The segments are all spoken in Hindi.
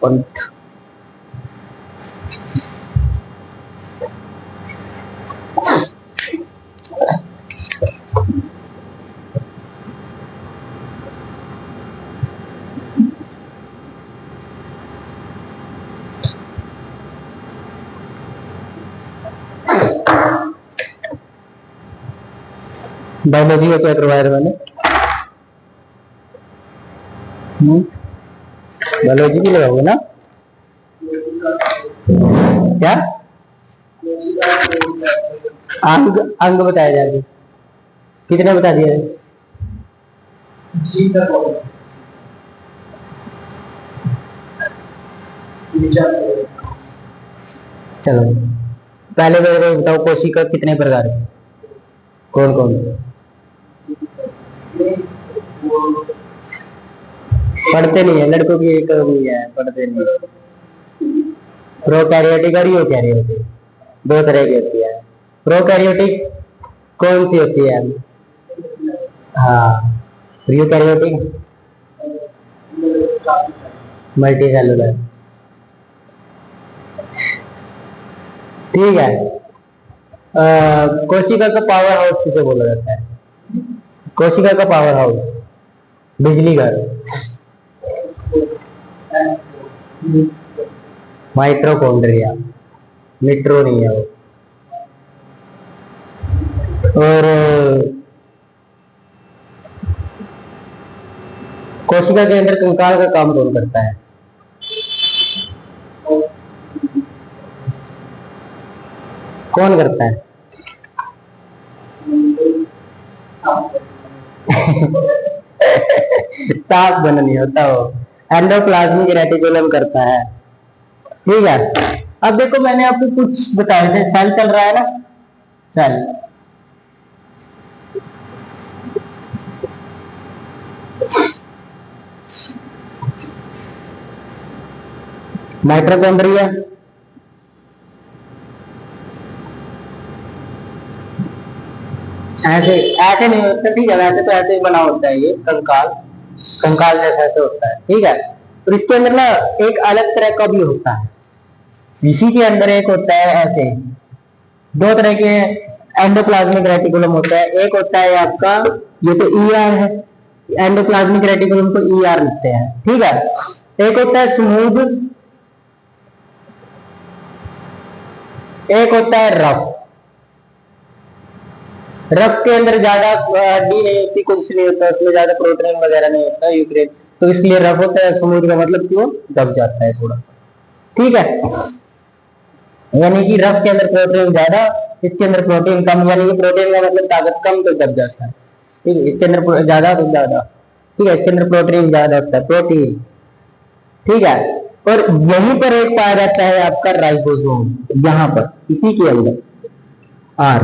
पंथ बायोलॉजी का क्या करवाया था मैंने? बायोलॉजी की लगाओगे ना? क्या अंग अंग बताया जाएगा? कितने बता दिया? चलो पहले मेरे को बताओ, कोशिका कितने प्रकार है? कौन कौन? पढ़ते नहीं है लड़कों की, एक भी है पढ़ते नहीं। प्रोकैरियोटिक और यूकैरियोटिक दो तरह की होती है। प्रोकैरियोटिक कौन सी होती है? हाँ, यूकैरियोटिक मल्टी सेलुलर। ठीक है। कोशिका का पावर हाउस किसे बोला जाता है? कोशिका का पावर हाउस, बिजली घर, माइट्रोकॉन्ड्रिया। मिट्रो नहीं है वो। और कोशिका के अंदर कंकाल का काम कौन करता है? कौन करता है? सांप बना नहीं होता वो, एंडोप्लाज्मिक रेटिकुलम करता है। ठीक है। अब देखो मैंने आपको कुछ बताया थे, सेल चल रहा है ना, सेल। माइटोकॉन्ड्रिया, ऐसे ऐसे नहीं होता। ठीक है, वैसे तो ऐसे ही बना होता है ये कंकाल, कंकाल जैसा ऐसे होता है। ठीक है। और इसके अंदर ना एक अलग तरह का भी होता है। इसी के अंदर एक होता है ऐसे, दो तरह के एंडोप्लाज्मिक रेटिकुलम होता है। एक होता है आपका, ये तो ईआर है, एंडोप्लाज्मिक रेटिकुलम को ईआर लिखते हैं। ठीक है। एक होता है स्मूथ, एक होता है रफ। रफ के अंदर ज्यादा हड्डी नहीं होती, कुछ नहीं होता उसमें, ज्यादा प्रोटीन वगैरह नहीं होता यूक्रेन, तो इसलिए रफ होता है। स्मूथ का मतलब कि वो दब जाता है थोड़ा। ठीक है। यानी कि रफ के अंदर प्रोटीन ज्यादा, इसके अंदर प्रोटीन कम, यानी कि प्रोटीन का मतलब ताकत कम तो दब जाता है। ठीक है, इसके अंदर ज्यादा तो ज्यादा। ठीक है, इसके अंदर प्रोटीन ज्यादा होता है, प्रोटीन। ठीक है। और यहीं पर एक पाया जाता है आपका राइबोसोम, यहां पर इसी के अंदर आर,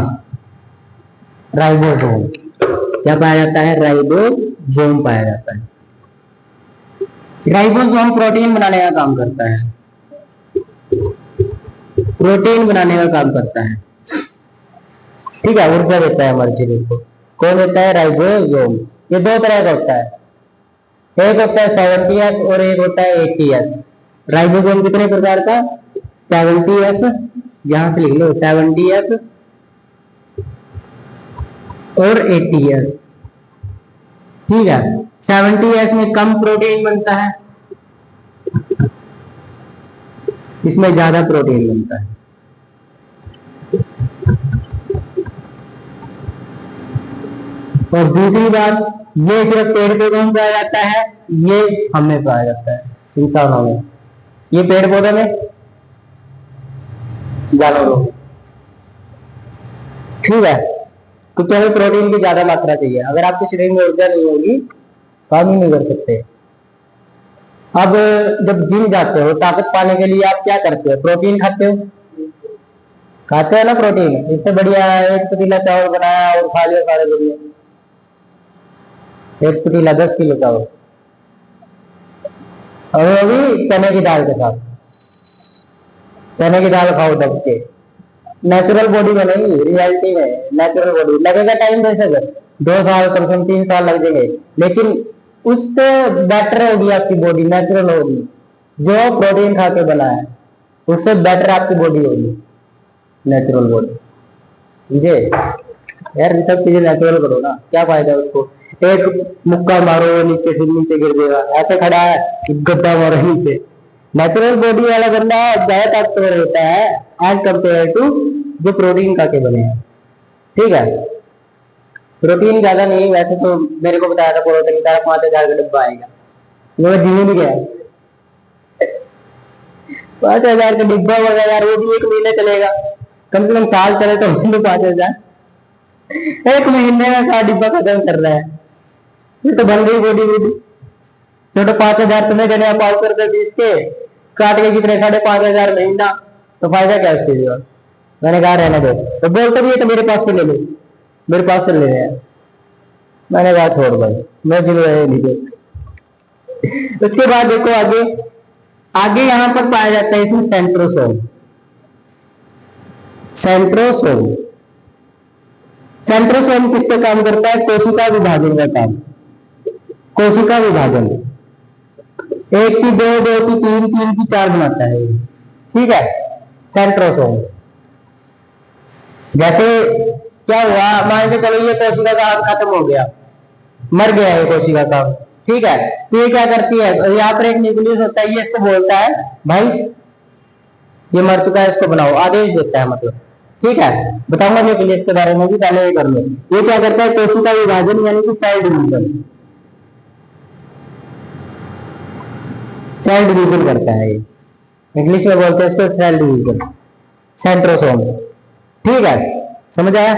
राइबोसोम। क्या पाया जाता है? राइबोसोम पाया जाता है। राइबोसोम प्रोटीन बनाने का काम करता है, प्रोटीन बनाने का काम करता है। ठीक है, ऊर्जा देता है हमारे शरीर को। कौन देता है? राइबोसोम। ये दो तरह का होता है, एक होता है 70S और एक होता है 80S। राइबोसोम कितने प्रकार का? 70S, यहां से लिख लो 70S और 80S। ठीक है। 70S में कम प्रोटीन बनता है, इसमें ज्यादा प्रोटीन बनता है। और दूसरी बात, ये सिर्फ पेड़ पौधों में पाया जाता है, ये हमें पाया जाता है, इंसानों में। ये पेड़ पौधे में, जानवरों में। ठीक है। तो क्या हमें प्रोटीन की ज्यादा मात्रा चाहिए? अगर आपके शरीर में ऊर्जा नहीं होगी, काम ही नहीं कर सकते। अब जब जिम जाते हो, ताकत पाने के लिए आप क्या करते हो? प्रोटीन खाते हो, खाते हो ना प्रोटीन। इससे बढ़िया एक पतीला चावल बनाया और खा लिया सारे बढ़िया, एक पतीला 10 किलो चावल, और वो भी चने की दाल के साथ। चने की दाल खाओ दब के, नेचुरल बॉडी बनेगी। रियलिटी में नेचुरल बॉडी लगेगा टाइम, बेशक 2 साल, कम से कम 3 साल लग जाएंगे, लेकिन उससे बेटर होगी आपकी बॉडी, नेचुरल होगी। जो प्रोटीन खा के बना है उससे बेटर आपकी बॉडी होगी, नेचुरल बॉडी। ठीक है यार, ये सब चीजें नेचुरल करो ना, क्या फायदा उसको। एक मुक्का मारो नीचे से नीचे गिर देगा, ऐसे खड़ा है गड्ढा मारो नीचे। नेचुरल बॉडी वाला बंदा ज्यादा ताकतवर रहता है एज कम्पेयर टू जो प्रोटीन खा के बने हैं। ठीक है, प्रोटीन ज्यादा नहीं, वैसे तो मेरे को बताया था प्रोटीन का 5,000 का डिब्बा आएगा, मैं जिम भी गया 5,000 का डिब्बा वगैरह यार, वो भी 1 महीने चलेगा, कम से कम साल चले तो 5,000, 1 महीने में 7 डिब्बा खत्म कर रहा है, ये तो बन गई बॉडी बॉडी। छोटे 5,000 तुम्हें देने 500 रुपए बीस के काट के कितने 5,500 महीना, तो फायदा क्या उसके लिए। मैंने कहा रहने दो, तो बोलते भी है तो मेरे पास से ले लो, मेरे पास से ले रहे हैं। मैंने कहा छोड़ भाई, मैं जिम रहे नहीं दे। उसके बाद देखो आगे, आगे यहां पर पाया जाता है इसमें सेंट्रोसोम। सेंट्रोसोम, सेंट्रोसोम किस पे काम करता है, कोशिका विभाजन का काम। कोशिका विभाजन, 1 की 2, 2 की 3, 3 की 4 बनाता है। ठीक है, सेंट्रोसोम। जैसे क्या हुआ, मान के चलो ये कोशिका का काम खत्म हो गया, मर गया है कोशिका का। ठीक है, तो ये क्या करती है, यहाँ पर एक न्यूक्लियस होता है, ये इसको बोलता है भाई ये मर चुका है, इसको बनाओ, आदेश देता है मतलब। ठीक है, बताऊंगा न्यूक्लियस के बारे में भी, पहले ये कर लो। ये क्या करता है, कोशिका विभाजन यानी कि सेल डिवीजन, सेल डिवीजन करता है ये, इंग्लिश में बोलते हैं इसको सेल डिवीजन, सेंट्रोसोम। ठीक है, समझ आया।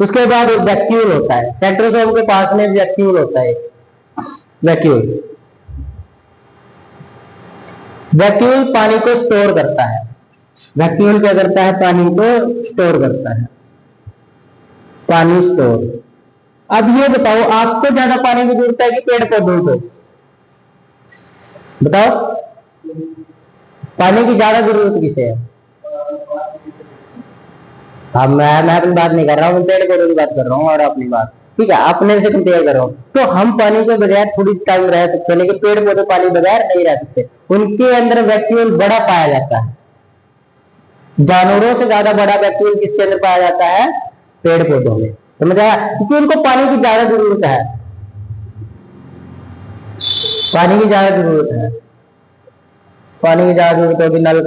उसके बाद वैक्यूल होता है, सेंट्रोसोम के पास में वैक्यूल होता है, वैक्यूल। वैक्यूल पानी को स्टोर करता है, वैक्यूल क्या करता है, पानी को स्टोर करता है, पानी स्टोर। अब ये बताओ आपको ज्यादा पानी की जरूरत है कि पेड़ पौधों को, बताओ पानी की ज्यादा जरूरत किसे है। अब मैं अपनी बात नहीं कर रहा हूँ, पेड़ पौधों की बात कर रहा हूँ और अपनी बात। ठीक है, अपने से कंपेयर कर रहा हूँ। तो हम पानी के बगैर थोड़ी टाइम रह सकते हैं, लेकिन पेड़ पौधे पानी बगैर नहीं रह सकते। उनके अंदर वैक्यूल बड़ा पाया जाता है, जानवरों से ज्यादा बड़ा वैक्यूल किसके अंदर पाया जाता है, पेड़ पौधों में। समझ आया, क्योंकि उनको पानी की ज्यादा जरूरत है, पानी की ज्यादा जरूरत है, पानी की ज्यादा जरूरत होगी। नल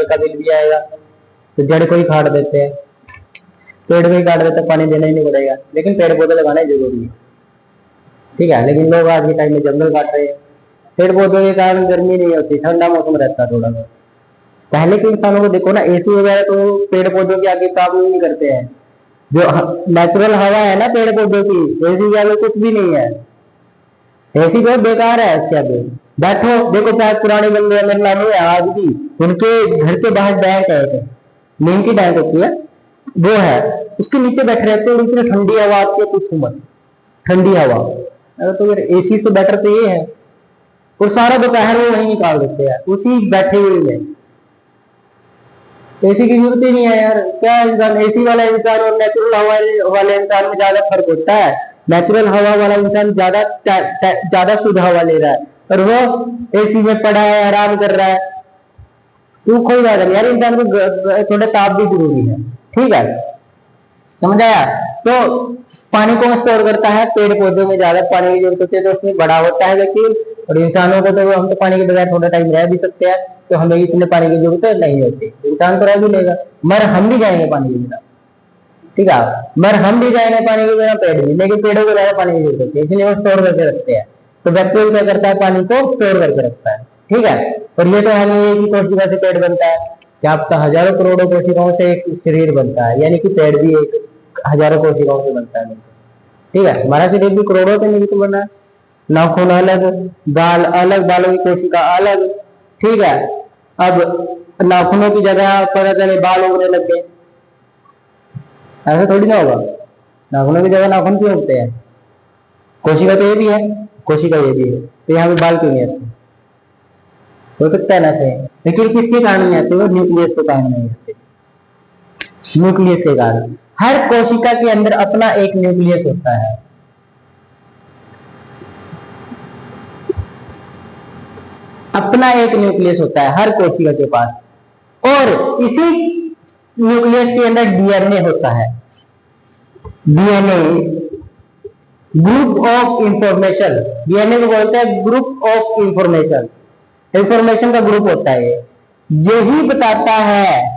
का बिल भी आएगा, तो जड़ को ही काट देते हैं, पेड़ को ही काट देते हैं, पानी देना ही नहीं पड़ेगा, लेकिन पेड़ पौधे लगाना जरूरी है। ठीक है, लेकिन लोग आज के टाइम में जंगल काट रहे हैं। पेड़ पौधों के कारण गर्मी नहीं होती, ठंडा मौसम रहता है थोड़ा सा। पहले के इंसानों को देखो ना, एसी वगैरह तो पेड़ पौधों के आगे काम नहीं करते हैं। जो नेचुरल हवा है ना पेड़ पौधों की, एसी के आगे कुछ भी नहीं है, एसी बहुत बेकार है इसके आगे। बैठो देखो, चाहे पुराने बंदे, मेरे नानू है आज भी, उनके घर के बाहर बैंक है, नीम की बैंक होती है वो है, उसके नीचे बैठे रहते हैं, इतनी ठंडी हवा आती है कुछ मत, ठंडी हवा। तो यार एसी से बेटर तो ये है, और सारा दोपहर वो वहीं निकाल देते हैं उसी बैठे हुए में। एसी की जरूरत ही नहीं है यार। क्या इंसान, एसी वाला इंसान और नेचुरल हवा वाले इंसान में ज्यादा फर्क होता है। नेचुरल हवा वाला इंसान ज्यादा शुद्ध हवा ले रहा है, और वो एसी में पड़ा है, आराम कर रहा है। तो कोई बात नहीं यार, इंसान को थोड़ा ताप भी जरूरी है। ठीक है, समझ आया। तो पानी को स्टोर करता है, पेड़ पौधों में ज्यादा पानी की जरूरत होती है, तो उसमें बड़ा होता है वैक्यूल। और इंसानों को तो हम तो पानी के बगैर थोड़ा टाइम रह भी सकते हैं, तो हमें इतने पानी की जरूरत नहीं होती। इंसान तो रह भी लेगा, मर हम भी जाएंगे पानी के बिना। ठीक है, मर हम भी जाएंगे पानी के बिना, पेड़ भी, लेकिन पेड़ों को ज्यादा पानी की जरूरत होती है, इसलिए वो स्टोर करके रखते हैं। तो वैक्यूल क्या करता है, पानी को स्टोर करके रखता है। ठीक है, और ये तो हमें एक ही कोशिका से पेड़ बनता है, क्या आपका हजारों करोड़ों कोशिकाओं से एक शरीर बनता है, यानी कि पेड़ भी एक हजारों कोशिकाओं से बनता है। ठीक है, हमारा शरीर भी करोड़ों से नहीं बना, नाखून अलग, बाल अलग, बालों की कोशिका अलग। ठीक है, अब नाखूनों की जगह पता चले बाल उगने लग गए, ऐसा थोड़ी ना होगा। नाखूनों की जगह नाखून क्यों उगते हैं, कोशिका तो ये भी है, कोशिका ये भी है, तो यहाँ पे बाल क्यों नहीं आते, हो सकता है ना सही, लेकिन किसके कारण नहीं आते, वो न्यूक्लियस के कारण नहीं आते, न्यूक्लियस के कारण। हर कोशिका के अंदर अपना एक न्यूक्लियस होता है। अपना एक न्यूक्लियस होता है हर कोशिका के पास, और इसी न्यूक्लियस के अंदर डीएनए होता है। DNA group of information, DNA को बोलते हैं ग्रुप ऑफ इंफॉर्मेशन, इंफॉर्मेशन का ग्रुप होता है। यही बताता है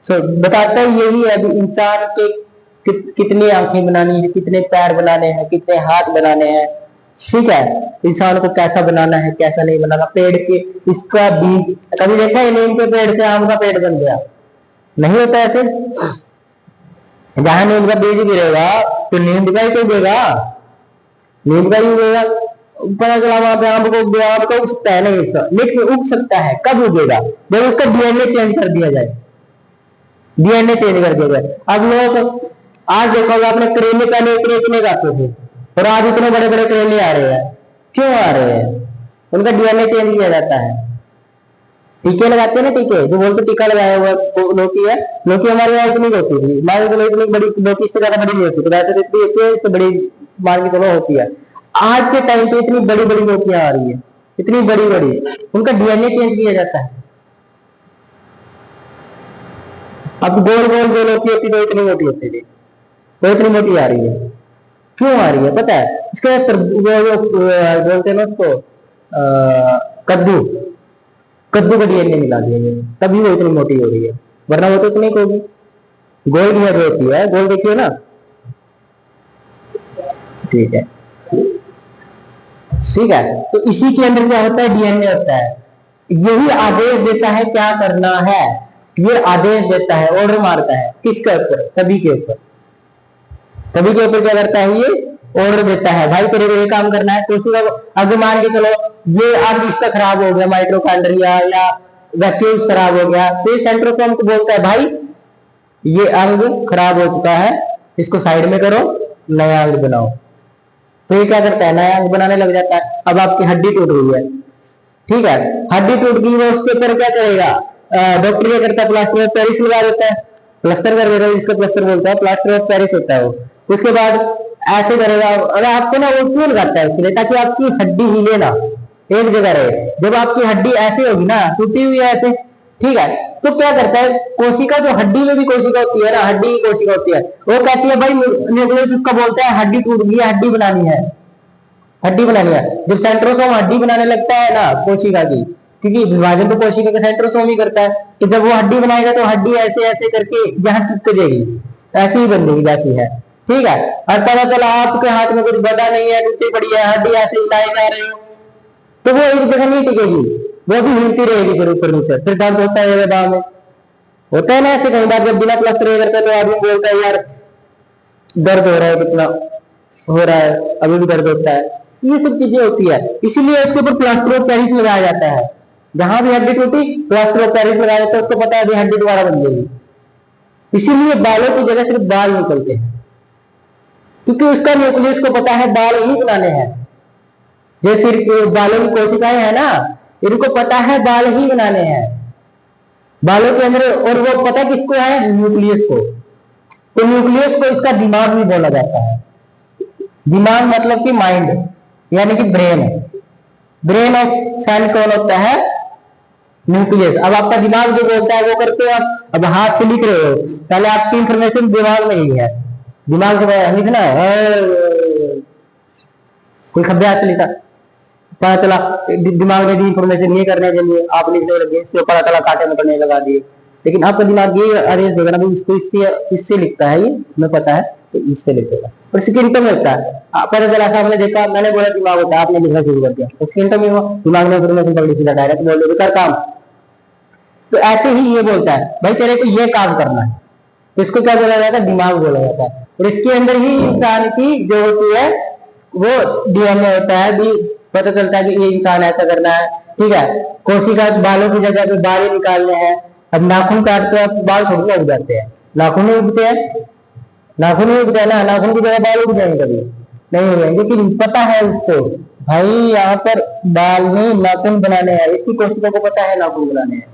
बताता है यही है अभी इंसान के कितनी आंखें बनानी है, कितने पैर बनाने हैं, कितने हाथ बनाने हैं, ठीक है, इंसान को कैसा बनाना है कैसा नहीं बनाना। पेड़ के इसका बीज कभी देखा है नीम के पेड़ से आम का पेड़ बन गया? नहीं होता ऐसे। जहां नीम का बीज गिरेगा तो नीम का ही तो देगा, नीम का ही उगेगा। पता चला वहां पे आम को उग सकता है नहीं उसका, लेकिन उग सकता है। कब उगेगा? जब उसका डीएनए चेंज कर दिया जाए, डीएनए चेंज कर दिया जाए। अब लोग आज देखा होगा आपने, करेले पहले इतने इतने खाते थे और आज इतने बड़े बड़े करेले आ रहे हैं। क्यों आ रहे हैं? उनका डीएनए चेंज किया जाता है। टीके लगाते हैं ना, टीके जो बोलते टीका लगाया हुआ लौकी है, लौकी हमारे यहाँ इतनी होती थी, हमारे तो इतनी बड़ी लौकी इससे ज्यादा बड़ी नहीं होती, तो वैसे इतनी होती है, इससे बड़ी मान के चलो होती है। आज के टाइम पे इतनी बड़ी बड़ी लौकियां आ रही है, इतनी बड़ी बड़ी, उनका डीएनए चेंज किया जाता है। अब गोल गोल जो लौकी होती है इतनी मोटी होती थी, तो इतनी मोटी आ रही है। क्यों आ रही है पता है? इसके बोलते हैं ना उसको कद्दू, कद्दू का डीएनए मिला दिया तभी वो इतनी मोटी हो रही है, वरना वो तो इतनी होगी। गोल जो होती है, गोल देखिए ना, ठीक है ठीक है। तो इसी के अंदर क्या होता है? डीएनए होता है। यही आदेश देता है क्या करना है, ये आदेश देता है, ऑर्डर मारता है। किसके ऊपर? सभी के ऊपर। सभी के ऊपर क्या करता है? ये ऑर्डर देता है, भाई तेरे को ये काम करना है। तो उसी अगर मान के चलो ये अंग इसका खराब हो गया, माइटोकॉन्ड्रिया या वैक्यूल्स खराब हो गया, तो ये सेंट्रोसोम को बोलता है भाई ये अंग खराब हो चुका है, इसको साइड में करो, नया अंग बनाओ। तो ये क्या करता है? नया अंग बनाने लग जाता है। अब आपकी हड्डी टूट गई है, ठीक है, हड्डी टूट गई है, उसके ऊपर क्या करेगा? डॉक्टर क्या करता है? प्लास्टर ऑफ पेरिस लगा देता है, प्लास्टर कर देता है, जिसको प्लास्टर बोलता है, प्लास्टर ऑफ पेरिस होता है वो। उसके बाद ऐसे करेगा, अरे आपको ना वो क्यों लगाता है? उसके लिए ताकि आपकी हड्डी हिले ना, एक जगह रहे। जब आपकी हड्डी ऐसे होगी ना, टूटी हुई है ऐसे, ठीक है, तो क्या करता है? कोशिका, जो हड्डी में भी कोशिका होती है ना, हड्डी की कोशिका होती है, वो कहती है भाई न्यूक्लियस उसका बोलता है हड्डी टूट गई है, हड्डी बनानी है, हड्डी बनानी है। जब सेंट्रोसोम हड्डी बनाने लगता है ना कोशिका की, क्योंकि विभाजन तो कोशिका का सेंट्रोसोम ही करता है, तो जब वो हड्डी बनाएगा तो हड्डी ऐसे ऐसे करके यहाँ चिपक जाएगी, ऐसी ही बन जाएगी जैसी है, ठीक है। और पता चला आपके हाथ में कुछ बदा नहीं है, टूटी पड़ी है, हड्डी ऐसे हिलाए जा रहे हो, तो वो एक जगह नहीं टिकेगी, वो भी हिलती रहेगी फिर ऊपर नीचे। फिर दर्द होता है दांव में, होता है ना ऐसे कई बार, जब बिना प्लास्टर करते तो आदमी बोलता है यार दर्द हो रहा है, कितना हो रहा है, अभी भी दर्द होता है। ये सब चीजें होती है, इसीलिए इसके ऊपर प्लास्टर ऑफ पेरिस लगाया जाता है। जहां भी हड्डी टूटी प्लास्टर ऑफ पेरिस लगाया जाता है, उसको पता है हड्डी दोबारा बन जाएगी। इसीलिए बालों की जगह सिर्फ बाल निकलते हैं, क्योंकि उसका न्यूक्लियस को पता है बाल ही बनाने हैं। जो सिर्फ बालों की कोशिकाएं है ना, इनको पता है बाल ही बनाने हैं बालों के अंदर, और वो पता किसको है? न्यूक्लियस को। तो न्यूक्लियस को इसका दिमाग भी बोला जाता है। दिमाग मतलब कि माइंड, यानी कि ब्रेन। ब्रेन ऑफ सेल कौन होता है? न्यूक्लियस। अब आपका दिमाग जो बोलता है वो करते हो आप। अब हाथ से लिख रहे हो, पहले आपकी इंफॉर्मेशन दिमाग में ही है, दिमाग से लिखना है, कोई खब्बे हाथ से लिखा, पता चला दिमाग में दी इंफॉर्मेशन ये करने के लिए आप लिखने लगे, इससे पता चला कांटे में करने लगा दिए। लेकिन आपका दिमाग ये आदेश देगा ना, इसको इससे लिखता है, ये हमें पता है, तो इससे लिख देगा। और सिक्योरिटी होता है, पता चला आपने देखा, मैंने बोला दिमाग होता है, आपने लिखना शुरू कर दिया, तो सिक्योरिटी में दिमाग ने इंफॉर्मेशन पकड़ी, सीधा डायरेक्ट बोल दो कर काम। तो ऐसे ही ये बोलता है भाई तेरे को ये काम करना है, तो इसको क्या बोला जाता है? दिमाग बोला जाता है। और इसके अंदर ही इंसान की जो होती है वो डीएनए होता है, भी पता चलता है कि ये इंसान ऐसा करना है, ठीक है। कोशिका बालों की जगह पे बाल निकालने हैं। अब नाखून काटते हैं, बाल थोड़ी उग जाते हैं, नाखून नहीं उगते हैं, नाखून नहीं उगते हैं ना, नाखून की जगह बाल उग जाएंगे, कभी नहीं उगेंगे, लेकिन पता है उसको भाई यहाँ पर बाल नहीं नाखून बनाने हैं। इसकी कोशिका को पता है नाखून बनाने हैं,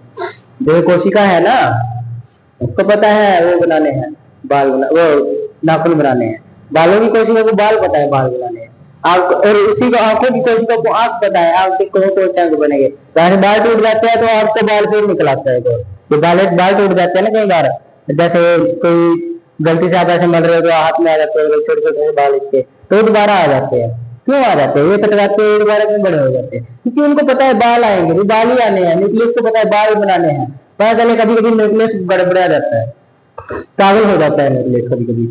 जो कोशिका है ना उसको पता है वो बनाने हैं, बाल बना, वो नाखून बनाने हैं। बालों की कोशिका को बाल पता है बाल बनाने हैं। आप और उसी को आंखों की कोशिका को आंख पता है, आंख के कौन टंग बनेंगे, जैसे बाल टूट जाते हैं तो आपको बाल फिर निकल आता है, तो ये बाल टूट जाते हैं ना कई बार, जैसे कोई गलती से आप ऐसे मर रहे हो तो हाथ में आ जाते हैं छोटे छोटे बाल इसके, तो दोबारा आ जाते हैं। क्यों आ जाते हैं? ये कटवाते हैं दोबारा क्यों बड़े हो जाते हैं? क्योंकि उनको पता है बाल आएंगे, वो बाल ही आने हैं, न्यूक्लियस को पता है बाल बनाने हैं, पता चले कभी कभी न्यूक्लियस गड़बड़ा जाता है, पागल हो जाता है न्यूक्लियस कभी कभी,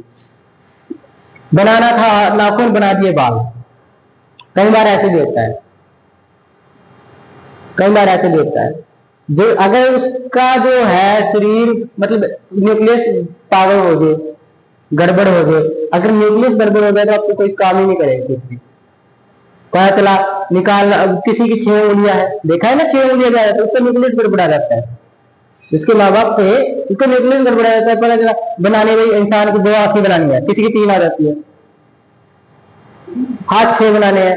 बनाना था नाखून बना दिए बाल, कई बार ऐसे भी होता है, कई बार ऐसे भी होता है। जो अगर उसका जो है शरीर मतलब न्यूक्लियस पागल हो गए, गड़बड़ हो गए, अगर न्यूक्लियस गड़बड़ हो गया तो आपको कोई काम ही नहीं करेगा। पता चला निकाल, किसी की 6 उंगलियां है, देखा है ना 6 उंगलियां क्या है, उसका न्यूक्लियस गड़बड़ा जाता है, उसके माँ बाप थे उसका न्यूक्लियस गड़बड़ा जाता है। पता चला बनाने में इंसान को 2 आंखें बनानी है, किसी की 3 आ जाती है, हाथ 6 बनाने हैं,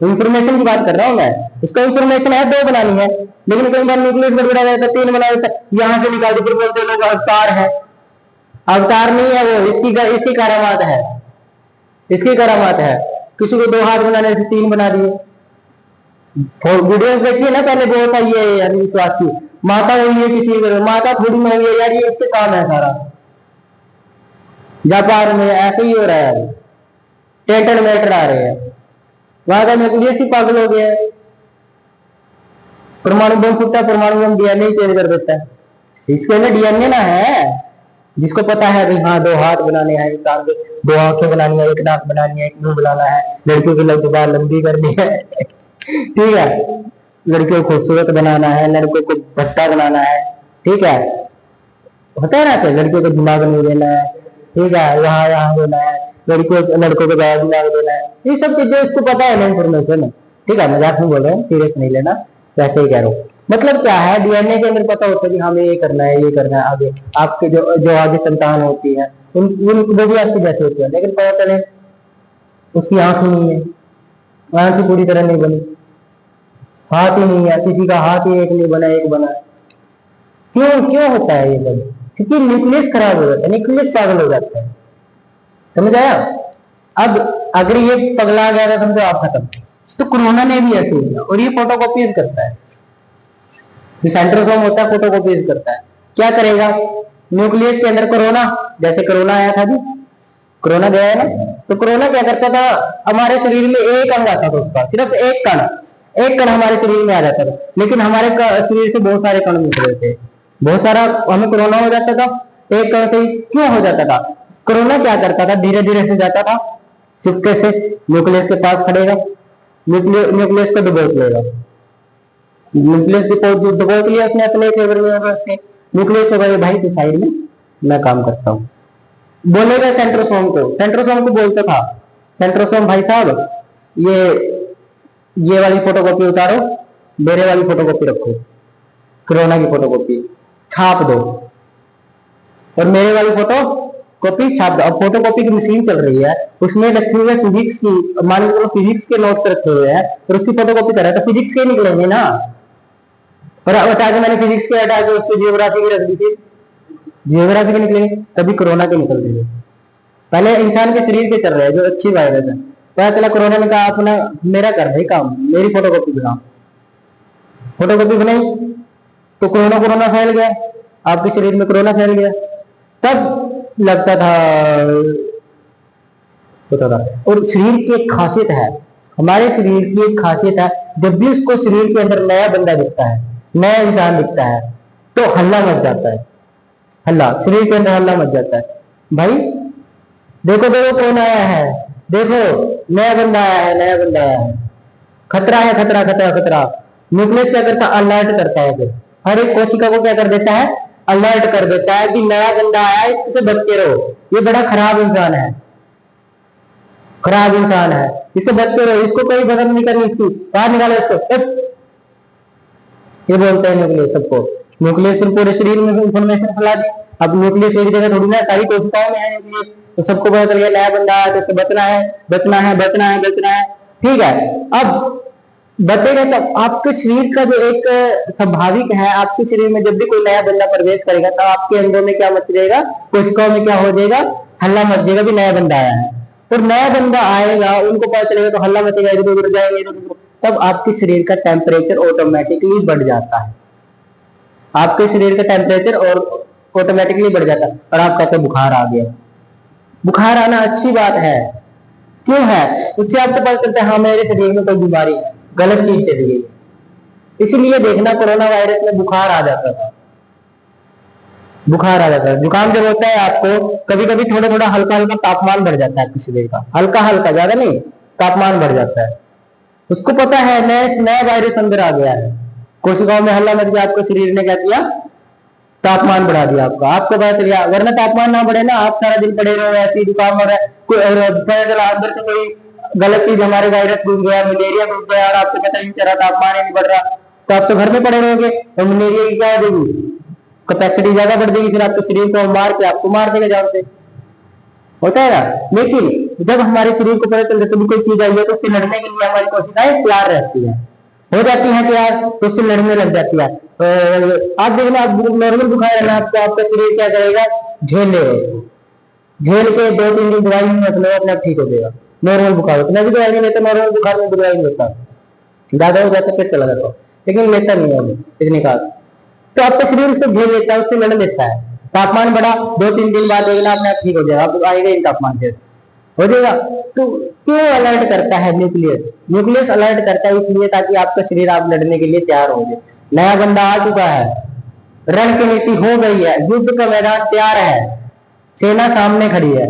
इंफॉर्मेशन की बात कर रहा हूं मैं, इसका इंफॉर्मेशन है 2 बनानी है, लेकिन कई बार न्यूक्लियस गड़बड़ा जाता है 3 बना देता है, यहाँ से निकाल के बोलते लोग अवतार है, अवतार नहीं है वो, इसकी करामात है, इसकी करामात है। किसी को 2 हाथ बनाने से 3 बना दिए। वीडियो देखिए ना पहले, बहुत आई है अंधविश्वास की, माता हुई है किसी को, माता थोड़ी में हुई है यार, ये उसके काम है सारा। जापान में ऐसे ही हो रहा है, टेंटर मेटर आ रहे हैं, वहां का न्यूक्लियस ही पागल हो गया है, परमाणु बम फूटता, परमाणु बम डीएनए चेंज कर देता है, इसके अंदर डीएनए ना है। जिसको पता है भाई हाँ 2 हाथ बनाने हैं इंसान के, 2 आंखें बनानी है, 1 नाक बनानी है, 1 मुंह बनाना है, लड़कियों की लंबी लंबी करनी है ठीक है, लड़कियों को खूबसूरत बनाना है, लड़कों को भट्टा बनाना है, ठीक है, होता है ना, तो लड़कियों को दिमाग नहीं देना है, ठीक है, यहाँ यहाँ देना है, लड़कों को ज्यादा दिमाग देना है, ये सब चीजें इसको पता है ना, इन्फॉर्मेशन, ठीक है, मजाक नहीं बोल रहा हूँ, सीरियस नहीं लेना, वैसे ही कह रहा हूँ। मतलब क्या है, डीएनए के अंदर पता होता है कि हमें ये करना है, ये करना है, आगे आपके जो आगे संतान होती है उन वो भी आपकी जैसे होती है, लेकिन पता चले उसकी आंख ही नहीं है, आंख ही पूरी तरह नहीं बनी, हाथ ही नहीं है, किसी का हाथ ही एक नहीं बना, एक बना, क्यों क्यों होता है ये सब? क्योंकि न्यूक्लियस खराब हो जाता है, न्यूक्लियस पागल हो जाता है, समझ आया? अब अगर ये पगला गया तो समझो आप खत्म। तो कोरोना ने भी ऐसे किया, और ये फोटोकॉपीज करता है, जो सेंट्रोसोम होता है फोटोकॉपीज करता है, क्या करेगा न्यूक्लियस के अंदर, कोरोना जैसे कोरोना आया था जी, कोरोना गया है ना, तो कोरोना क्या करता था, हमारे शरीर में एक अंग आता था उसका, सिर्फ एक कण हमारे शरीर में आ जाता था, लेकिन हमारे शरीर से बहुत सारे कण निकल रहे थे, बहुत सारा, हमें कोरोना हो जाता था एक कण से। क्यों हो जाता था? कोरोना क्या करता था, धीरे धीरे से जाता था, चुपके से न्यूक्लियस के पास खड़ेगा, न्यूक्लियस को दबोच लेगा, न्यूक्लियस दबोच लिया उसने अपने फेवर में, न्यूक्लियस को भाई भाई तू साइड में, मैं काम करता हूँ, बोलेगा सेंट्रोसोम को बोलता था, सेंट्रोसोम भाई साहब ये वाली फोटोकॉपी उतारो, मेरे वाली फोटोकॉपी रखो, कोरोना की फोटोकॉपी छाप दो, और मेरे वाली फोटो कॉपी छाप दो। अब फोटोकॉपी की मशीन चल रही है, उसमें रखे हुए फिजिक्स की, मान लो फिजिक्स के नोट्स रखे हुए हैं, और उसकी फोटोकॉपी कर रहा है, तो फिजिक्स के निकलेंगे ना, और हटा के मैंने फिजिक्स के हटा के उसकी जियोग्राफी की रख दी थी, जियोग्राफी के निकलेंगे, तभी कोरोना के निकल रही है। पहले इंसान के शरीर के चल रहे हैं जो अच्छी वायरस है, पता चला कोरोना ने कहा अपना मेरा कर भाई काम, मेरी फोटोकॉपी बना, फोटोकॉपी बनाई तो कोरोना फैल गया, आपके शरीर में कोरोना फैल गया, तब लगता था होता था। और शरीर की एक खासियत है, हमारे शरीर की एक खासियत है, जब भी उसको शरीर के अंदर नया बंदा दिखता है, नया इंसान दिखता है, तो हल्ला मच जाता है, हल्ला शरीर के अंदर हल्ला मच जाता है, भाई देखो देखो कौन आया है, देखो नया बंदा आया है, नया बंदा आया है, खतरा है, खतरा खतरा खतरा। न्यूक्लियस क्या करता है, अलर्ट करता है, फिर हर एक कोशिका को क्या कर देता है, अलर्ट कर देता है कि नया बंदा आया है, इससे बच के रहो, ये बड़ा खराब इंसान है, खराब इंसान है, इससे बच के रहो, इसको कोई बदल नहीं करनी, इसकी बाहर निकालो इसको, ये बोलते हैं न्यूक्लियस सबको। न्यूक्लियस पूरे शरीर में इंफॉर्मेशन फैला दी। अब न्यूक्लियस एक जगह थोड़ी ना, सारी कोशिकाओं में है न्यूक्लियस, तो सबको पता चल गया नया बंदा है, तो बचना है बचना है बचना है बचना है, ठीक है। अब बचेगा तब आपके शरीर का जो एक स्वाभाविक है, आपके शरीर में जब भी कोई नया बंदा प्रवेश करेगा, तब आपके अंगों में क्या मच जाएगा, कोशिकाओं में क्या हो जाएगा, हल्ला मच जाएगा भी नया बंदा आया है। और नया बंदा आएगा, उनको पता चलेगा तो हल्ला मचेगा, इधर उधर जाएंगे, इधर उधर, तब आपके शरीर का टेम्परेचर ऑटोमेटिकली बढ़ जाता है। आपके शरीर का टेम्परेचर और ऑटोमेटिकली बढ़ जाता है और आप कहते हैं बुखार आ गया। बुखार आना अच्छी बात है, क्यों है? उससे आपको पता चलता है हाँ मेरे शरीर में कोई बीमारी है, गलत चीज चली गई। इसीलिए देखना कोरोना वायरस में बुखार आ जाता था, बुखार आ जाता है। जुकाम जब होता है आपको, कभी कभी थोड़ा थोड़ा हल्का हल्का तापमान बढ़ जाता है आपके शरीर का, हल्का हल्का, ज्यादा नहीं, तापमान बढ़ जाता है। उसको पता है नया वायरस अंदर आ गया है, कोशिकाओं में हल्ला मच गया, आपके शरीर ने क्या किया, तापमान बढ़ा दिया आपका, आपको पता चल गया। वरना तापमान ना बढ़े ना, आप सारा दिन पड़े रहो ऐसे ही, जुकाम हो रहा है, पता चला अंदर से कोई गलत चीज, हमारे वायरस घुस गया, मलेरिया घुस गया, और आपको पता नहीं चला, तापमान ही नहीं बढ़ रहा, तो आप तो घर में पड़े रहोगे, और मलेरिया की क्या हो जाएगी, कैपेसिटी ज्यादा बढ़ जाएगी, फिर आपके शरीर को मार के आपको मार देगा जान से, होता है ना। लेकिन जब हमारे शरीर को पता चल जाता है कोई चीज आई है, तो उससे लड़ने के लिए हमारी कोशिकाएं तैयार रहती है, हो जाती है तैयार, तो उससे लड़ने लग जाती है। आप देखना, आप नॉर्मल बुखार है ना आपको, आपका शरीर क्या करेगा, झेल ले, झेल के 2-3 दिन दवाई नहीं मतलब अपने आप ठीक हो जाएगा। नॉर्मल बुखार उतना भी दवाई नहीं लेता, नॉर्मल बुखार में दवाई नहीं लेता, ज्यादा हो जाता फिर चला जाता, लेकिन लेता नहीं है इतनी खास। तो आपका शरीर उसको झेल लेता है, उससे लड़ लेता है। तापमान बढ़ा, 2-3 दिन बाद देखना अपने आप ठीक हो जाएगा, आप आएगा ही तापमान से हो जाएगा। तो क्यों अलर्ट करता है न्यूक्लियस? न्यूक्लियस अलर्ट करता है इसलिए ताकि आपका शरीर आप लड़ने के लिए तैयार हो जाए। नया बंदा आ चुका है, रण की नीति हो गई है, युद्ध का मैदान तैयार है, सेना सामने खड़ी है,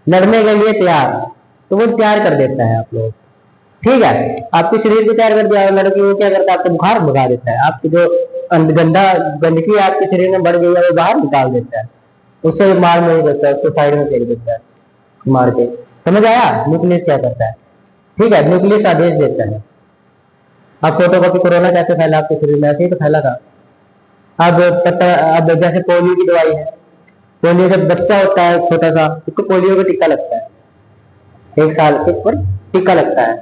लड़ने के लिए तैयार, तो वो तैयार कर देता है आप लोग, ठीक है। आपके शरीर को तैयार कर दिया, लड़की वो क्या करता है, आपको बुखार भगा देता है, आपकी जो गंदगी आपके शरीर में बढ़ गई है वो बाहर निकाल देता है, उससे मार नहीं देता है, उसको साइड में फेंक देता है मार के। समझ आया न्यूक्लियस क्या करता है? ठीक है, न्यूक्लियस आदेश देता है। अब फोटोकॉपी कोरोना कैसे फैला आपके शरीर में, ऐसे ही तो फैला था। अब जैसे पोलियो की दवाई है, पोलियो जब बच्चा होता है छोटा सा, उसको पोलियो का टीका लगता है, 1 साल के ऊपर टीका लगता है,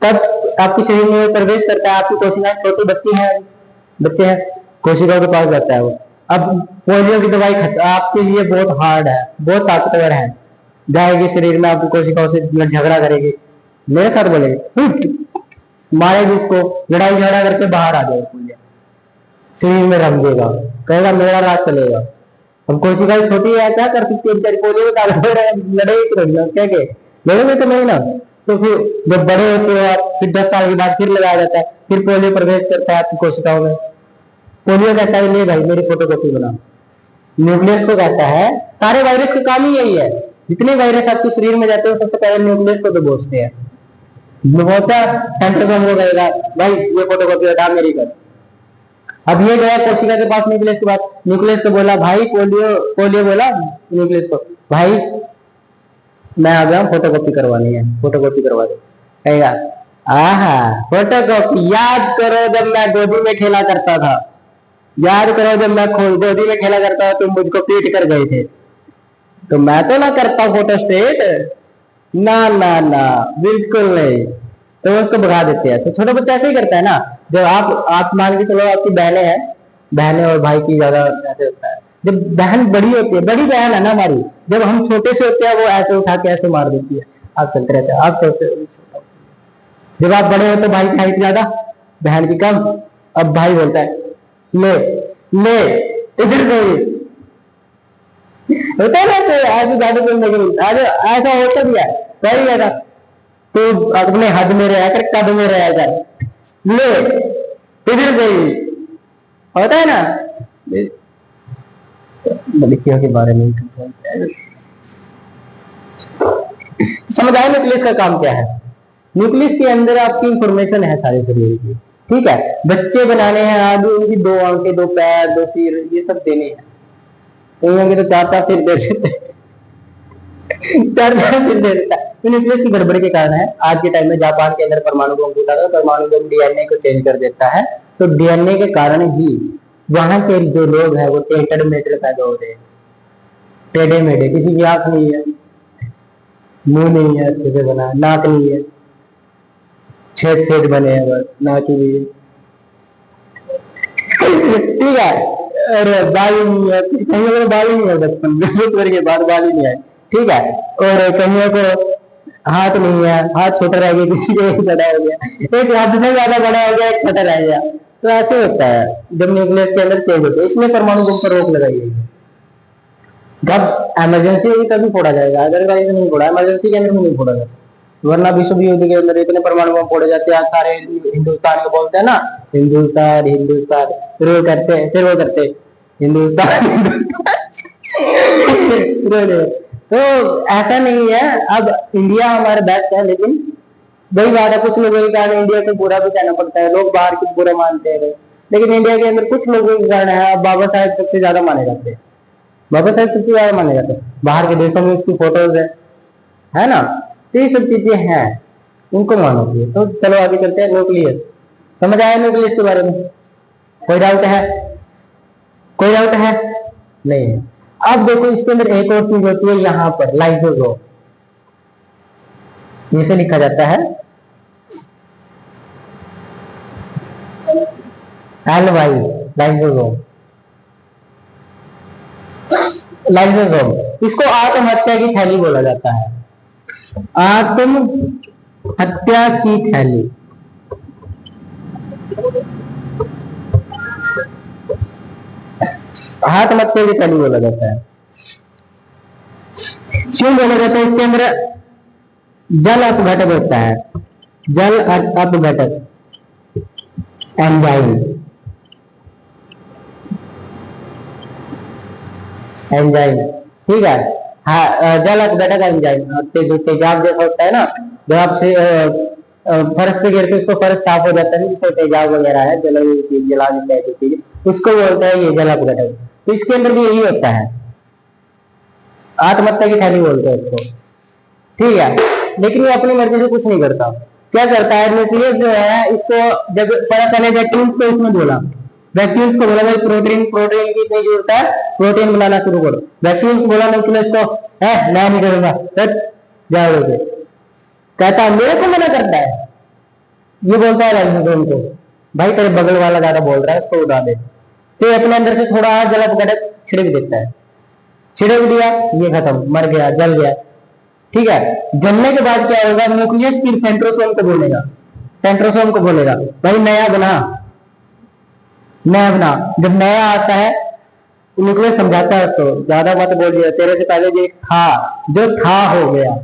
तब आपके शरीर में प्रवेश करता है, आपकी कोशिकाएं, छोटी बच्चे हैं, कोशिकाओं के पास जाता है वो। अब पोलियो की दवाई आपके लिए बहुत हार्ड है, बहुत ताकतवर है, जाएगी शरीर में, आपकी कोशिकाओं से झगड़ा करेगी, मेरे साथ बोलेगी, मारेगी उसको, लड़ाई झगड़ा करके बाहर आ जाएगा, शरीर में रंग देगा, कहेगा मेरा राज चलेगा। अब कोशिकाएं छोटी है, क्या कर सकती है बेचारी, पोलियो का लड़ाई क्या के लड़ेंगे तो नहीं ना। तो फिर जब बड़े होते हैं आप, फिर 10 साल के बाद फिर लगाया जाता है, फिर पोलियो प्रवेश करता है आपकी कोशिकाओं में। पोलियो कहता है ले भाई मेरी फोटोकॉपी बना। न्यूक्लियस को कहता है, सारे वायरस का काम ही यही है, जितने वायरस आपके शरीर में जाते हैं सबसे पहले न्यूक्लियस को तो बोझते हैं। सेंटर में कहेगा भाई ये फोटोकॉपी हटा मेरी कर। अब ये गया कोशिका के पास न्यूक्लियस के पास, न्यूक्लियस को बोला भाई पोलियो बोला न्यूक्लियस को, भाई मैं आ गया फोटोकॉपी करवानी है, फोटोकॉपी करवा दो। कहेगा आहा फोटोकॉपी, याद करो जब मैं गोदी में खेला करता था, याद करो जब मैं गोदी में खेला करता था तुम मुझको पीट कर गए थे, तो मैं तो ना करता फोटो स्टेट, ना ना ना बिल्कुल नहीं। तो उसको भगा देते हैं। तो छोटा बच्चा ऐसे ही करता है ना, जब आप मान के चलो आपकी बहनें और भाई की ज्यादा ऐसे होता है। जब बहन बड़ी होती है, बड़ी बहन है ना हमारी, जब हम छोटे से होते हैं वो ऐसे उठा के ऐसे मार देती है, आप चलते रहते हैं, आप सोचते। जब आप बड़े होते भाई की हाइट ज्यादा, बहन की कम, अब भाई बोलता है ले ले इधर गई, होता है ना। तो आज ज्यादा आज ऐसा होता भी है, सही है ना। तो अपने हद में रहा कर, कद में रहा कर, ले इधर गई, होता है ना। लड़कियों के बारे में समझ आए न्यूक्लियस का काम क्या है? न्यूक्लियस के अंदर आपकी इंफॉर्मेशन है सारे शरीर की, ठीक है। बच्चे बनाने हैं, आगे उनकी 2 आंखें, 2 पैर, 2 सिर, ये सब देने हैं। तो 4 सिर दे देते हैं, 4 सिर दे देता है। तो न्यूक्लियस की गड़बड़ी के कारण है आज के टाइम में जापान के अंदर परमाणु बम फूटा था, परमाणु बम डीएनए को चेंज कर देता है, तो डीएनए के कारण ही वहां के जो लोग हैं वो टेढ़े मेढ़े पैदा हो रहे हैं, टेढ़े मेढ़े, किसी की आंख नहीं है, मुंह नहीं है अच्छे से बना, नाक नहीं है, छेद छेद बने हैं बस, नाक ही नहीं है, ठीक है। अरे बाल ही नहीं है, कहीं बाल ही नहीं है, बचपन में के बाद बाल ही नहीं है, ठीक है। और कईयों को हाथ नहीं है, हाथ छोटा रह गया, किसी को बड़ा हो गया, एक हाथ से ज्यादा बड़ा हो गया, एक छोटा रह गया। तो ऐसे होता है जब न्यूक्लियस के अंदर चेंज होता है, इसलिए परमाणु बम पर रोक लगाई गई है। जब इमरजेंसी होगी तभी फोड़ा जाएगा, अदरवाइज नहीं फोड़ा, इमरजेंसी के अंदर में नहीं फोड़ा जाता। वरना विश्व युद्ध के अंदर इतने परमाणु बम फोड़े जाते हैं, सारे हिंदुस्तान को बोलते हैं ना, हिंदुस्तान हिंदुस्तान, फिर वो करते हिंदुस्तान हिंदुस्तान। तो ऐसा नहीं है, अब इंडिया हमारा बेस्ट है, लेकिन वही बात है, कुछ लोगों के कारण इंडिया को बुरा भी कहना पड़ता है, लोग बाहर की बुरा मानते हैं, लेकिन इंडिया के अंदर कुछ लोगों के कारण है, बाबा साहेब सबसे ज्यादा माने जाते हैं, बाबा साहेब सबसे ज्यादा माने जाते हैं, बाहर के देशों में उसकी फोटोज है ना। तो ये सब चीजें हैं, उनको मानो चाहिए। तो चलो आगे चलते हैं। न्यूक्लियस समझ आया, न्यूक्लियस के बारे में कोई डाउट है? कोई डाउट है? नहीं है। अब देखो इसके अंदर एक और चीज होती है, यहाँ पर लाइसोसोम, इसे लिखा जाता है LY, लाइसोसोम। लाइसोसोम, इसको आत्महत्या की थैली बोला जाता है, आत्महत्या की थैली। आत्महत्या की थैली बोला जाता है। क्यों बोला जाता है? इसके अंदर जल अपघटक होता है, जल अपघटक एंजाइम, एंजाइम, ठीक है। हाँ, जल अपघटक एंजाइम, जो तेजाब जैसा होता है ना, जब आप फर्श पे गिरते उसको फर्श साफ हो जाता है, जिससे तेजाब वगैरह है, जला देता है जो चीज, उसको बोलते हैं ये जल अपघटक। तो इसके अंदर भी यही होता है, आत्महत्या की थैली बोलते हैं इसको, ठीक है। लेकिन वो अपनी मर्जी से कुछ नहीं करता। क्या करता है न्यूक्लियस जो है, इसको जब पता चले वैक्यूम्स को इसमें बोला, वैक्यूम्स को बोला भाई प्रोटीन की इतनी जरूरत है, प्रोटीन बनाना शुरू करो। वैक्यूम्स बोला न्यूक्लियस को, है मैं नहीं करूंगा, जाओगे, कहता मेरे को मना करता है, ये बोलता है राइबोसोम को, भाई तेरे बगल वाला ज्यादा बोल रहा है, उसको उड़ा दे। तो अपने अंदर से थोड़ा जल अपघटक छिड़क देता है, छिड़क दिया, ये खत्म, मर गया, जल गया, ठीक है। जलने के बाद क्या होगा, न्यूक्लियस फिर सेंट्रोसोम को बोलेगा, सेंट्रोसोम को बोलेगा भाई नया बना, नया बना। जब नया आता है न्यूक्लियस समझाता है उसको, ज्यादा मत बोल दिया, तेरे से पहले ये था, जो था हो गया,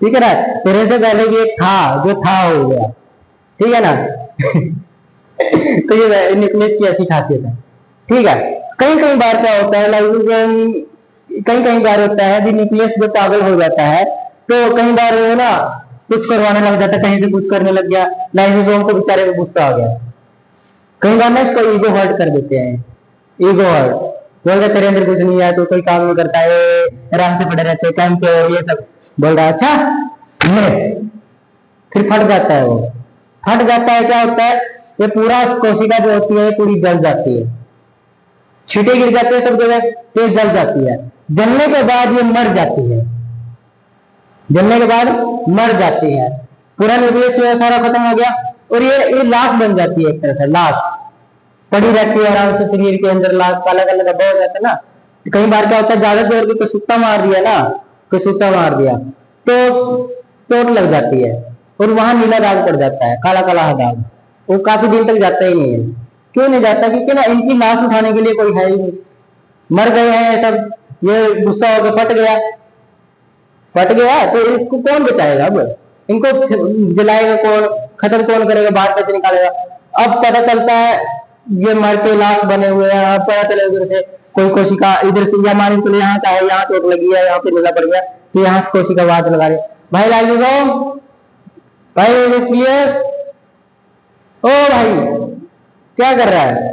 ठीक है ना, तेरे से पहले ये था, जो था हो गया, ठीक है ना। तो ये न्यूक्लियस की ऐसी खासियत है, ठीक है। कई कई बार क्या होता है, कई कई बार होता है कि न्यूक्लियस जो पागल हो जाता है, तो कई बार वो ना कुछ करवाने लग जाता है, कहीं से कुछ करने लग गया, लाइसोसोम को बेचारे को गुस्सा आ गया, कई बार ना इसको ईगो हर्ट कर देते हैं, ईगो हर्ट बोल रहे तेरे अंदर कुछ नहीं है, तो कोई काम नहीं करता है, आराम से पड़े रहते हैं, काम क्यों, ये सब बोल रहा है, अच्छा फिर फट जाता है, वो फट जाता है, क्या होता है, ये पूरा कोशिका जो होती है पूरी जल जाती है, छींटे गिर जाते हैं सब जगह, तो जल जाती है। जलने के बाद ये मर जाती है, जलने के बाद मर जाती है, पूरा न्यूक्लियस जो है सारा खत्म हो गया, और ये लाश बन जाती है, एक तरह से लाश पड़ी रहती है आराम से शरीर के अंदर, लाश काला काला धब्बा हो जाता है ना। कई बार क्या होता है, ज्यादा देर को सुत्ता मार दिया ना, तो सुत्ता मार दिया तो चोट लग जाती है, और वहां नीला दाग पड़ जाता है, काला काला दाग, वो काफी दिन तक जाता ही नहीं है। क्यों नहीं जाता? क्योंकि ना इनकी लाश उठाने के लिए कोई है ही नहीं, मर गए हैं सब, ये गुस्सा होकर फट गया, फट गया तो इसको कौन बचाएगा, अब इनको जलाएगा कौन, खत्म कौन करेगा, बाहर कैसे निकालेगा। अब पता चलता है ये मर के लाश बने हुए हैं, अब पता चले उधर से कोई कोशिका, इधर से या मान के यहाँ का है, यहाँ चोट लगी है, यहाँ पे नीला पड़ गया, तो यहाँ से कोशिका बात लगा रहे, भाई लाइसोसोम, भाई न्यूक्लियस, ओ भाई क्या कर रहा है,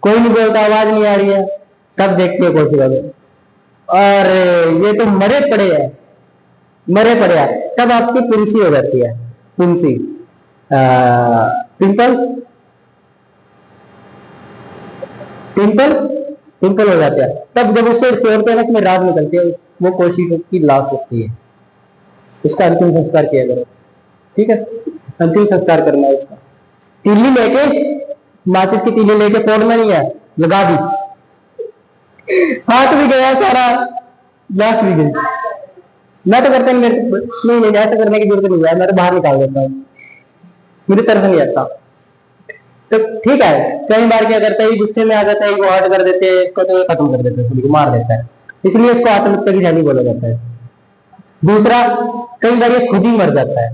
कोई नहीं बोलता, आवाज नहीं आ रही है, तब देखते हैं कोशिका को, और ये तो मरे पड़े हैं, मरे पड़े हैं, तब आपकी पुंसी हो जाती है, पुंसी, पिंपल, पिंपल, पिंपल हो जाते हैं। तब जब उससे तोड़ते हैं ना, उसमें रात निकलती है, वो कोशिका की लाश होती है, इसका अंतिम संस्कार किया करो, ठीक है, अंतिम संस्कार करना है इसका। तीली लेके, माचिस की तीली लेके फोड़ना नहीं है, लगा दी, हाथ भी गया सारा, लास्ट भी गई। मैं तो करता नहीं, नहीं ऐसा करने की जरूरत नहीं है, मैं तो बाहर निकाल देता हूँ, मेरी तरफ नहीं आता। तो ठीक है, कई बार क्या करता है, गुस्से में आ जाता है, वो हर्ट कर देते हैं इसको, तो ये खत्म कर देते हैं, खुद को मार देता है, इसलिए इसको आत्महत्या की जानी बोला जाता है। दूसरा, कई बार ये खुद ही मर जाता है,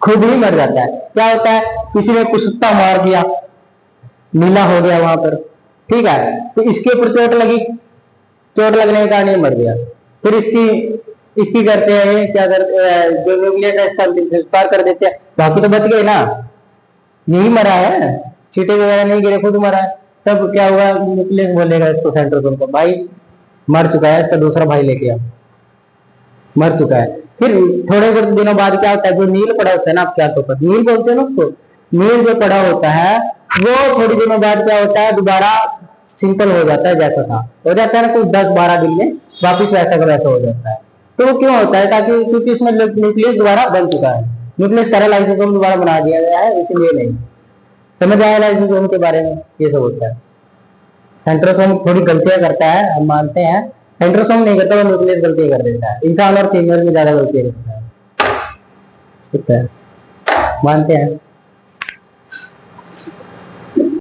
खुद ही मर जाता है। क्या होता है, किसी ने कुत्ता मार दिया, नीला हो गया वहां पर, ठीक है, तो इसके ऊपर चोट लगी, चोट लगने के कारण ये मर गया। फिर इसकी इसकी करते हैं क्या करते हैं, जो न्यूक्लियस है इसका संस्कार कर देते हैं, बाकी तो बच गए ना, यही मरा है, छींटे वगैरह नहीं गिरे, खुद मरा है। तब क्या हुआ, न्यूक्लियस बोलेगा इसको, सेंट्रोसोम को, भाई मर चुका है, इसका दूसरा भाई लेके आ, मर चुका है। फिर थोड़े बहुत दिनों बाद क्या होता है, जो नील पड़ा होता है ना, आप क्या तो नील बोलते हैं ना उसको, नील जो पड़ा होता है वो थोड़ी दिनों बाद क्या होता है, दोबारा सिंपल हो जाता है, जैसा था हो जाता है ना, कुछ 10-12 दिन में वापिस वैसा का वैसा हो जाता है। तो वो क्यों होता है, ताकि क्योंकि इसमें न्यूक्लियस दोबारा बन चुका है, न्यूक्लियस सारा लाइसोसोम दोबारा बना दिया गया है, इसलिए नहीं। समझ आया लाइसोसोम के बारे में, ये सब होता है। सेंट्रोसोम थोड़ी गलतियां करता है, हम मानते हैं, सेंट्रोसोम नहीं करता, वो न्यूक्लियस गलतियां कर देता है, इंसान और फीमेल में ज्यादा गलतियां करता है, ठीक है, मानते हैं।